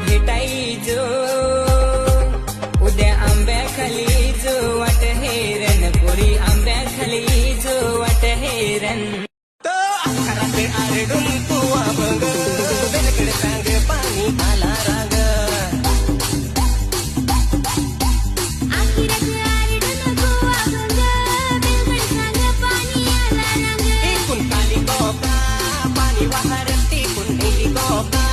भेटायचो उद्या आंब्याखाली जो वाट हेरण पोरी आंब्याखाली जो वाट हेरण घरात आरडून तू मग बेलकड सांग पाणी आला राग पाणी वाहरती पुन्हा